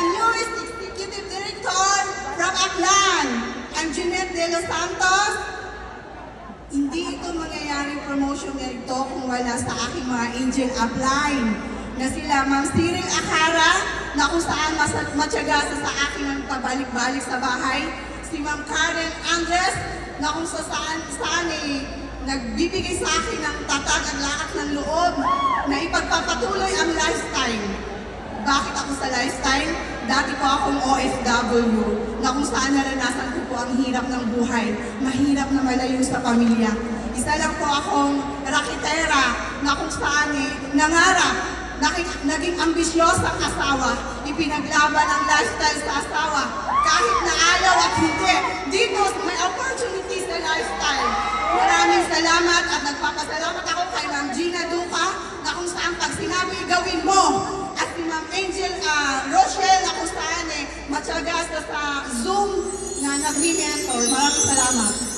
the newest Executive Director from Aklan. I'm Jeanette De Los Santos. Hindi ito mangyayaring promotion na ito kung wala sa aking mga angel upline na sila Ma'am Cyril Akara na kung saan matyaga sa akin ang pabalik-balik sa bahay. Si Ma'am Karen Andres na kung saan nagbibigay sa akin ng tatag at lakas ng loob na ipagpapatuloy ang lifestyle. Bakit ako sa lifestyle? Dati po akong OFW na kung saan naranasan ko po ang hirap ng buhay, mahirap na malayo sa pamilya. Isa lang po akong rakitera na kung saan nangarap, naging ambisyosang asawa, ipinaglaban ang lifestyle sa asawa, kahit na ayaw at hindi. Dito may opportunity sa lifestyle. Maraming salamat at nagpapasalamat ako kay Ma'am Gina Duca na kung saan pag sinabi gawin mo at si Ma'am Angel Rochelle na kung saan matyaga sa Zoom na nag-mentor. Maraming salamat.